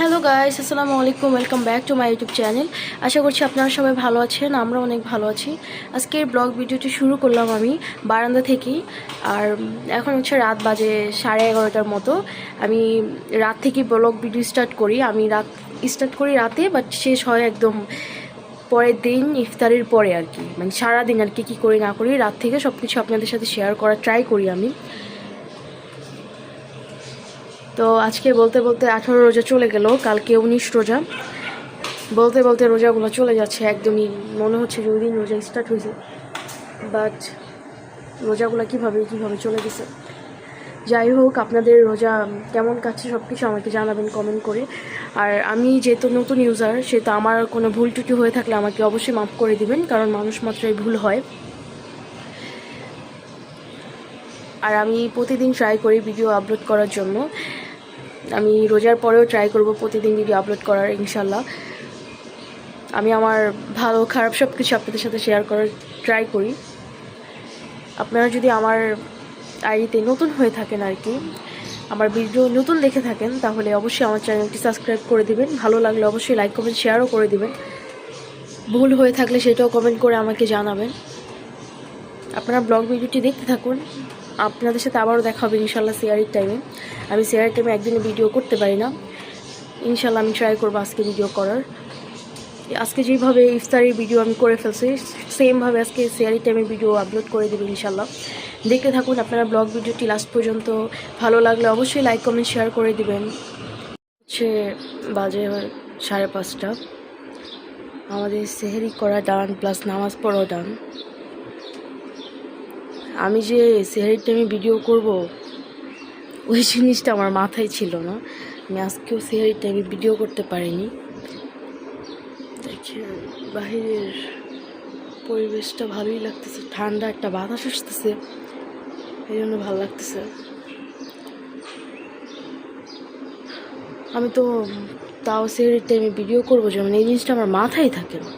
Hello guys, আসসালামু আলাইকুম। Welcome back to my YouTube channel. আশা করছি আপনারা সবাই ভালো আছেন, আমরা অনেক ভালো আছি। আজকের ব্লগ ভিডিওটি শুরু করলাম আমি বারান্দা থেকেই। আর এখন হচ্ছে রাত বাজে 11:30টার মতো। আমি রাত থেকেই ব্লগ ভিডিও স্টার্ট করি। আমি স্টার্ট করি রাতে, বাট শেষ হয় একদম পরের দিন ইফতারের পরে আর কি। মানে সারাদিন আর কি কী করি না করি রাত থেকে সব কিছু আপনাদের সাথে শেয়ার করার ট্রাই করি আমি। তো আজকে বলতে বলতে 18 রোজা চলে গেল, কালকে 19 রোজা। বলতে বলতে রোজাগুলো চলে যাচ্ছে, একদমই মনে হচ্ছে যে ওই দিন রোজা স্টার্ট হয়েছে, বাট রোজাগুলো কীভাবে চলে গেছে। যাই হোক, আপনাদের রোজা কেমন কাটছে সব কিছু আমাকে জানাবেন কমেন্ট করে। আর আমি যেহেতু নতুন ইউজার, সেহেতু আমার কোনো ভুল টুটি হয়ে থাকলে আমাকে অবশ্যই মাফ করে দিবেন, কারণ মানুষ মাত্রই ভুল হয়। আর আমি প্রতিদিন ট্রাই করি ভিডিও আপলোড করার জন্য। আমি রোজার পরেও ট্রাই করব প্রতিদিন ভিডিও আপলোড করার, ইনশাল্লাহ। আমি আমার ভালো খারাপ সব কিছু আপনাদের সাথে শেয়ার করার ট্রাই করি। আপনারা যদি আমার আইডিতে নতুন হয়ে থাকেন আর কি, আমার ভিডিও নতুন দেখে থাকেন, তাহলে অবশ্যই আমার চ্যানেলটি সাবস্ক্রাইব করে দিবেন। ভালো লাগলে অবশ্যই লাইক কমেন্ট শেয়ারও করে দিবেন। ভুল হয়ে থাকলে সেটাও কমেন্ট করে আমাকে জানাবেন। আপনারা ব্লগ ভিডিওটি দেখতে থাকুন। আপনাদের সাথে আবারও দেখা হবে ইনশাল্লাহ সিয়ারির টাইমে। আমি সিয়ারির টাইমে একদিনে ভিডিও করতে পারি না, ইনশাল্লাহ আমি ট্রাই করবো আজকে ভিডিও করার। আজকে যেভাবে ইফতারির ভিডিও আমি করে ফেলছি, সেমভাবে আজকে সিয়ারির টাইমে ভিডিও আপলোড করে দেবেন ইনশাল্লাহ। দেখতে থাকুন আপনারা ব্লগ ভিডিওটি লাস্ট পর্যন্ত। ভালো লাগলে অবশ্যই লাইক কমেন্ট শেয়ার করে দিবেন। হচ্ছে বাজে 5:30, আমাদের সেহরি করা ডান, প্লাস নামাজ পড়াও ডান। আমি যে সেহরির টাইমে ভিডিও করব ওই জিনিসটা আমার মাথায় ছিল না। আমি আজকেও সেহরির টাইমে ভিডিও করতে পারিনি। দেখেন বাহিরের পরিবেশটা ভালোই লাগতেছে, ঠান্ডা একটা বাতাস আসতেছে, এই জন্য ভালো লাগতেছে। আমি তো তাও সেহরির টাইমে ভিডিও করবো, যেমন এই জিনিসটা আমার মাথায় থাকে না।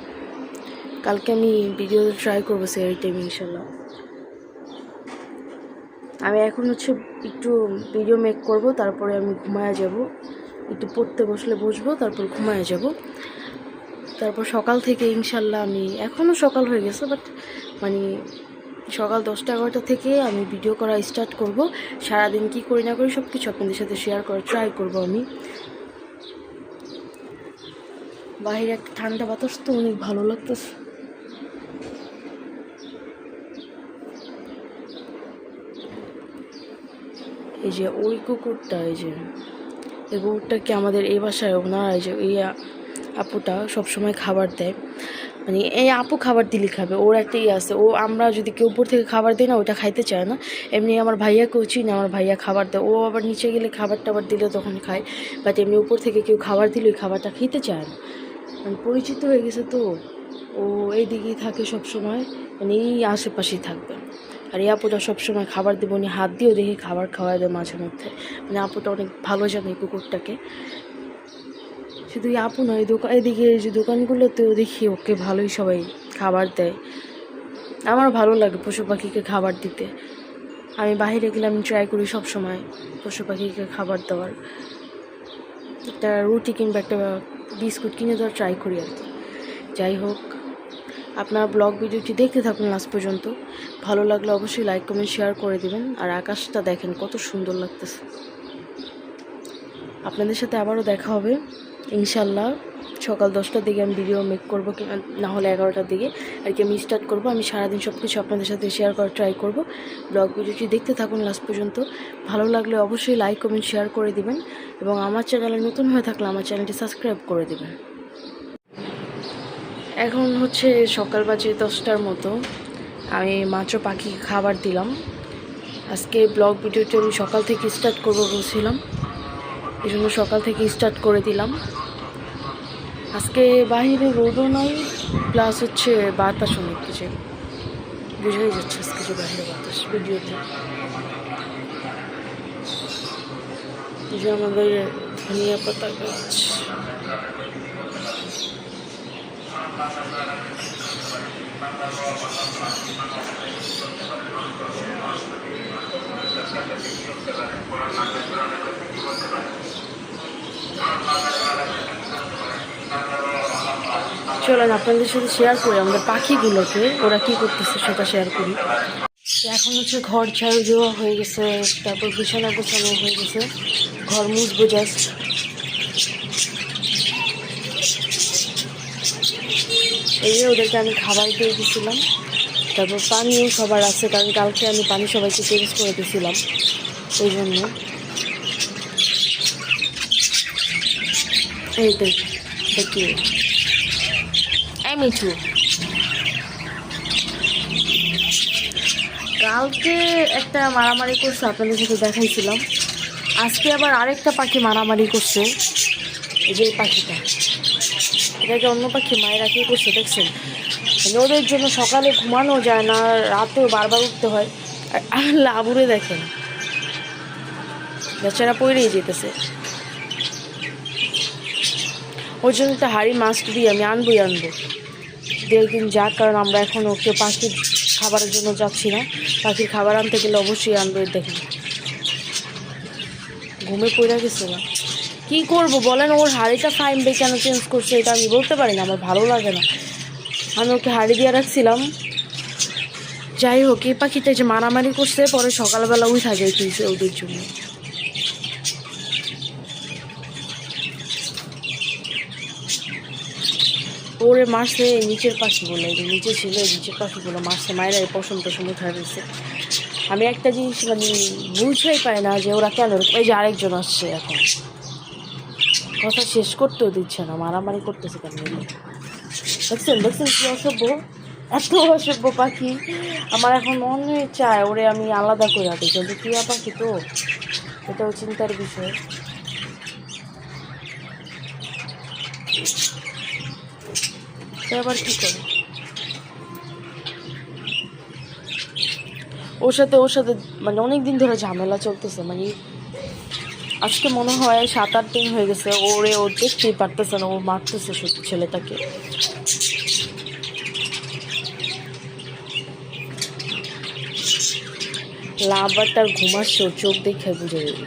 কালকে আমি ভিডিও ট্রাই করবো সেহরির টাইমে ইনশাল্লাহ। আমি এখন হচ্ছে একটু ভিডিও মেক করব, তারপরে আমি ঘুমায়া যাব। একটু পড়তে বসবো, তারপর ঘুমায়া যাব। তারপর সকাল থেকে ইনশাল্লাহ আমি, এখনও সকাল হয়ে গেছে, বাট মানে সকাল 10টা-11টা থেকে আমি ভিডিও করা স্টার্ট করব। সারাদিন কি করি না করি সব কিছু আপনাদের সাথে শেয়ার করার ট্রাই করব আমি। বাইরে একটা ঠান্ডা বাতাস তো অনেক ভালো লাগতেছে। এই যে ওই কুকুরটা, এই কুকুরটাকে আমাদের এই বাসায় ওনারা, এই যে এই আপুটা সবসময় খাবার দেয়। মানে এই আপু খাবার দিলে খাবে, ওর একটা আছে, ও আমরা যদি কেউ উপর থেকে খাবার দিই না, ওটা খাইতে চায় না। এমনি আমার ভাইয়াকেও চিনি, আমার ভাইয়া খাবার দেয়, ও আবার নিচে গেলে খাবার টাবার দিলে তখন খায়। বাট এমনি উপর থেকে কেউ খাবার দিলে ওই খাবারটা খেতে চায় না। মানে পরিচিত হয়ে গেছে তো, ও এইদিকেই থাকে সবসময়, মানে এই আশেপাশেই থাকবে। আর এই আপুটা সবসময় খাবার দেবো, উনি হাত দিয়েও দেখি খাবার খাওয়া দেয় মাঝে মধ্যে। মানে আপুটা অনেক ভালো জানে এই কুকুরটাকে। শুধু এই আপু নয়, এদিকে যে দোকানগুলোতেও দেখি ওকে ভালোই সবাই খাবার দেয়। আমার ভালো লাগে পশু পাখিকে খাবার দিতে। আমি বাইরে গেলে আমি ট্রাই করি সবসময় পশু পাখিকে খাবার দেওয়ার। একটা রুটি কিংবা একটা বিস্কুট কিনে দেওয়ার ট্রাই করি আর কি। যাই হোক, আপনারা ব্লগ ভিডিওটি দেখতে থাকুন লাস্ট পর্যন্ত। ভালো লাগলে অবশ্যই লাইক কমেন্ট শেয়ার করে দেবেন। আর আকাশটা দেখেন কত সুন্দর লাগতেছে। আপনাদের সাথে আবারও দেখা হবে ইনশাল্লাহ। সকাল 10টার দিকে আমি ভিডিও মেক করবো, না হলে 11টার দিকে আর কি আমি স্টার্ট করবো। আমি সারাদিন সব কিছু আপনাদের সাথে শেয়ার করার ট্রাই করব। ব্লগ ভিডিওটি দেখতে থাকুন লাস্ট পর্যন্ত। ভালো লাগলে অবশ্যই লাইক কমেন্ট শেয়ার করে দিবেন, এবং আমার চ্যানেলে নতুন হয়ে থাকলে আমার চ্যানেলটি সাবস্ক্রাইব করে দেবেন। এখন হচ্ছে সকাল বাজে 10টার মতো। আমি মাত্র পাখিকে খাবার দিলাম। আজকে ব্লগ ভিডিওটি আমি সকাল থেকে স্টার্ট করবো বলছিলাম, এই জন্য সকাল থেকে স্টার্ট করে দিলাম। আজকে বাহিরে রোদও নাই, প্লাস হচ্ছে বাতাস অনেক কিছু বোঝাই যাচ্ছে আজকে যে বাহিরে বাতাস ভিডিওতে। এই যে আমাদের ধনিয়া পাতা গাছ, চলেন আপনাদের সাথে শেয়ার করি আমাদের পাখিগুলোকে, ওরা কি করতেছে সেটা শেয়ার করি। এখন হচ্ছে ঘর ঝাড়ু দেওয়া হয়ে গেছে, তারপর বিছানা গোছানো হয়ে গেছে, ঘর মুছবো জাস্ট। এই যে ওদেরকে আমি খাবার দিয়ে দিয়েছিলাম, তারপর পানিও সবার আছে, কারণ কালকে আমি পানি সবাইকে চেঞ্জ করে দিয়েছিলাম, এই জন্য। এই দেখি মিঠু, কালকে একটা মারামারি করছে, আপনাদের সাথে দেখাইছিলাম। আজকে আবার আরেকটা পাখি মারামারি করছে, এই যে পাখিটা, এটাকে অন্য পাখি মায়েরা কি করছে দেখছেন। মানে ওদের জন্য সকালে ঘুমানো যায় না, রাতেও বারবার উঠতে হয়। আর লাবুরে দেখেন বেচারা পড়েই যেতেছে। ওই জন্য তো হাড়ি মাস্ক দিয়ে আমি আনবো দু একদিন যাক, কারণ আমরা এখন ওকে পাখির খাবারের জন্য যাচ্ছি না, পাখির খাবার আনতে গেলে অবশ্যই আনবো। দেখেন ঘুমে পড়ে গেছে না, কী করবো বলেন। ওর হাড়িটা ফাইনবে কেন চেঞ্জ করছে এটা আমি বলতে পারি না, আমার ভালো লাগে না। আমি ওকে হাড়ি দিয়ে রাখছিলাম। যাই হোক, এই পাখিটা যে মারামারি করছে, পরে সকালবেলা উঠা যাইতেছে ওদের জন্য। ওরে মারছে নিচের পাখিগুলো, নিচে ছিল নিচের পাখিগুলো মারছে, মায়েরা এই পশম টসম উঠা দিয়েছে। আমি একটা জিনিস মানে বুঝতেই পাই না যে ওরা কেন। এই যে আরেকজন আসছে, এখন কথা শেষ করতেও দিচ্ছে না, মারামারি করতেছে কেন। দেখছেন কি অসভ্য, এত অসভ্য পাখি। আমার এখন মনে চায় ওরে আমি আলাদা করে দিই, কিন্তু টিয়া পাখি তো, এটাও চিন্তার বিষয়। আবার কি করে ওর সাথে মানে অনেক দিন ধরে ঝামেলা চলতেছে। মানে আজকে মনে হয় 7-8 দিন হয়ে গেছে। ও দেখতেই পারতেছে না, ও মারতেছে ছেলেটাকে। লাভার তার ঘুমাচ্ছে, ওর চোখ দেখে বুঝে গেছে।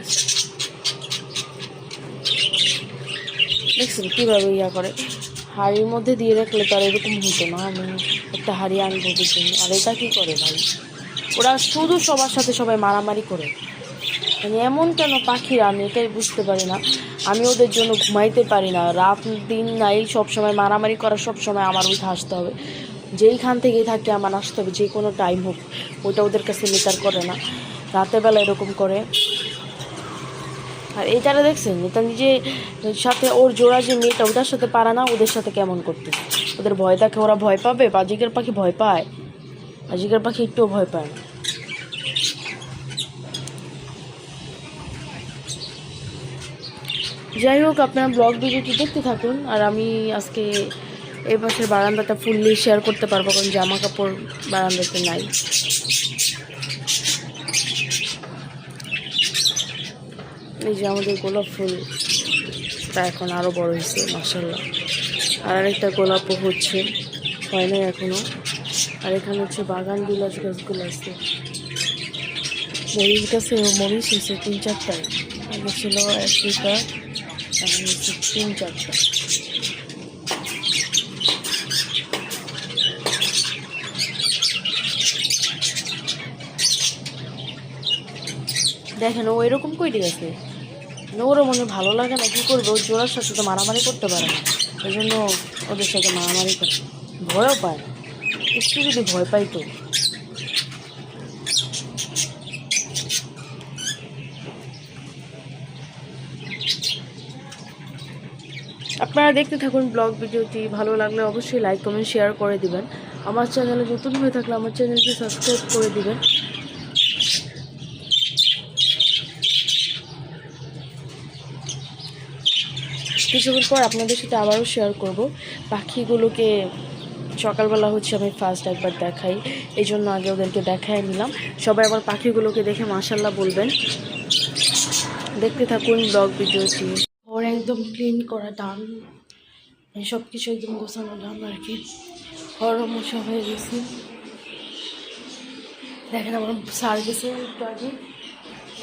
দেখছেন কীভাবে ইয়া করে, হাড়ির মধ্যে দিয়ে রাখলে তো আর এরকম হতো না। আমি একটা হাড়ি আনবো জন্য, আর এটা কী করে ভাই, ওরা শুধু সবার সাথে সবাই মারামারি করে। মানে এমন কেন পাখিরা, আমি এটাই বুঝতে পারি না। আমি ওদের জন্য ঘুমাইতে পারি না, রাত দিন নাই সবসময় মারামারি করা, সবসময় আমার উঠে আসতে হবে, যেইখান থেকেই থাকে আমার আসতে হবে, যে কোনো টাইম হোক। ওটা ওদের কাছে ম্যাটার করে না, রাতের বেলা এরকম করে। আর এইটারা দেখছেন, এটা নিজে সাথে ওর জোড়া যে মেয়েটা, ওটার সাথে পারে না, ওদের সাথে কেমন করতে। ওদের ভয় থাকে, ওরা ভয় পাবে। বাজিকের পাখি ভয় পায়? বাজিকের পাখি একটুও ভয় পায় না। যাই হোক, আপনারা ব্লগ ভিডিওটি দেখতে থাকুন। আর আমি আজকে এই পাশের বারান্দাটা ফুললি শেয়ার করতে পারবো, কারণ জামা কাপড় বারান্দাতে নাই। এই যে আমাদের গোলাপ ফুলটা এখন আরও বড় হয়েছে মাশাআল্লাহ। আর আরেকটা গোলাপও হচ্ছে, হয় নাই এখনও। আর এখানে হচ্ছে বাগান বিলাস গাছগুলো আছে, মরিচ গাছে মরিচ হয়েছে 3-4টায়, আগে ছিল 1-2টা, এখন হচ্ছে 3-4টা। দেখেন ও এরকম কইটি গেছে, ওরও মনে ভালো লাগে না, কী করবে, ওর জোড়ার সাথে তো মারামারি করতে পারে না, ওই জন্য ওদের সাথে মারামারি করে। ভয়ও পায়, একটু যদি ভয় পাই তো। আপনারা দেখতে থাকুন ব্লগ ভিডিওটি। ভালো লাগলে অবশ্যই লাইক কমেন্ট শেয়ার করে দিবেন। আমার চ্যানেলে নতুন হয়ে থাকলে আমার চ্যানেলটি সাবস্ক্রাইব করে দিবেন। কিছুক্ষণ পর আপনাদের সাথে আবারও শেয়ার করব পাখিগুলোকে। সকালবেলা হচ্ছে আমি ফার্স্ট একবার দেখাই, এই জন্য আগে ওদেরকে দেখাই নিলাম। সবাই আবার পাখিগুলোকে দেখে মাশাআল্লাহ বলবেন। দেখতে থাকুন ব্লগ ভিডিওটি। ওর একদম ক্লিন করা ডান, সব কিছু একদম গোছানো ডান আর কি। ঘরও মোছা হয়ে গেছে। দেখেন আমার সার গেছে একটু আগে,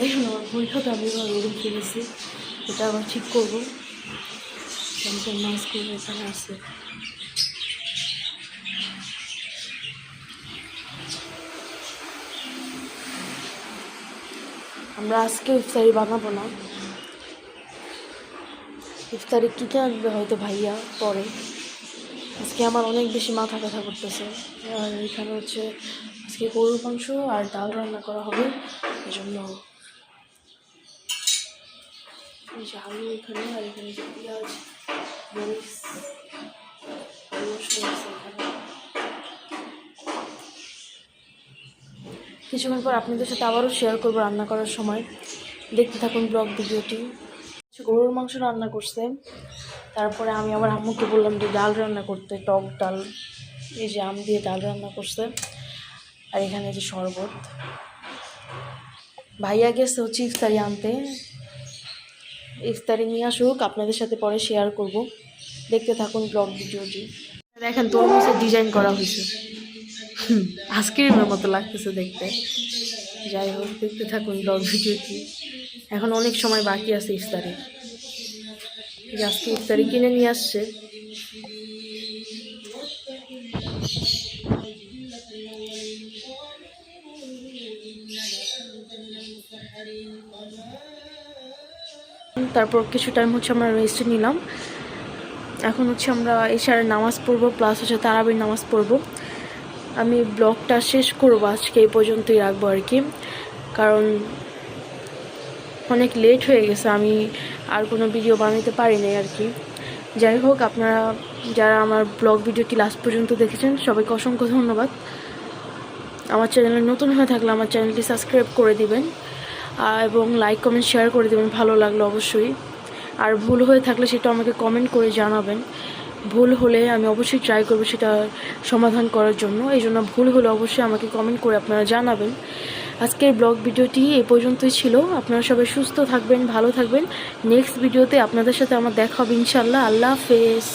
এখন আমার বইখাতে আমি রেখে গেছি, এটা আবার ঠিক করবো। মাছগুলো এখানে আছে। আমরা আজকে ইফতারি বানাবো না, ইফতারি কিনে আনবে হয়তো ভাইয়া পরে। আজকে আমার অনেক বেশি মাথা ব্যথা করতেছে। আর এখানে হচ্ছে আজকে গরুর মাংস আর ডাল রান্না করা হবে, এই জন্য এই যে আলু এখানে, আর এখানে যে পেঁয়াজ, মরিচ, রসুন আছে এখানে। কিছুক্ষণ পর আপনাদের সাথে আবারও শেয়ার করবো রান্না করার সময়, দেখতে থাকুন ব্লগ ভিডিওটি। গরুর মাংস রান্না করছে, তারপরে আমি আবার আম্মুকে বললাম যে ডাল রান্না করতে, টক ডাল, এই যে আম দিয়ে ডাল রান্না করছে। আর এখানে যে শরবত, ভাইয়া গেছে হচ্ছে ইফতারি আনতে, ইফতারি নিয়ে আসুক, আপনাদের সাথে পরে শেয়ার করব, দেখতে থাকুন ব্লগ ভিডিওটি। দেখেন তরমুজের ডিজাইন করা হয়েছে, আইসক্রিমের মতো লাগতেছে দেখতে। যাই হোক, দেখতে থাকুন ব্লগ ভিডিওটি। এখন অনেক সময় বাকি আছে ইফতারি, আজকে ইফতারি কিনে নিয়ে আসছে। তারপর কিছু টাইম হচ্ছে আমরা রেস্ট নিলাম। এখন হচ্ছে আমরা ইশারের নামাজ পড়বো, প্লাস হচ্ছে তারাবির নামাজ পড়বো। আমি ব্লগটা শেষ করবো আজকে, এই পর্যন্তই রাখবো আর কি, কারণ অনেক লেট হয়ে গেছে, আমি আর কোনো ভিডিও বানাতে পারি নাই আর কি। যাই হোক, আপনারা যারা আমার ব্লগ ভিডিওটি লাস্ট পর্যন্ত দেখেছেন সবাইকে অসংখ্য ধন্যবাদ। আমার চ্যানেলে নতুন হয়ে থাকলে আমার চ্যানেলটি সাবস্ক্রাইব করে দিবেন, এবং লাইক কমেন্ট শেয়ার করে দেবেন ভালো লাগলো অবশ্যই। আর ভুল হয়ে থাকলে সেটা আমাকে কমেন্ট করে জানাবেন, ভুল হলে আমি অবশ্যই ট্রাই করবো সেটা সমাধান করার জন্য। এই জন্য ভুল হলে অবশ্যই আমাকে কমেন্ট করে আপনারা জানাবেন। আজকের ব্লগ ভিডিওটি এই পর্যন্তই ছিল। আপনারা সবাই সুস্থ থাকবেন, ভালো থাকবেন। নেক্সট ভিডিওতে আপনাদের সাথে আমার দেখা হবে ইনশাআল্লাহ। আল্লাহ হাফেজ।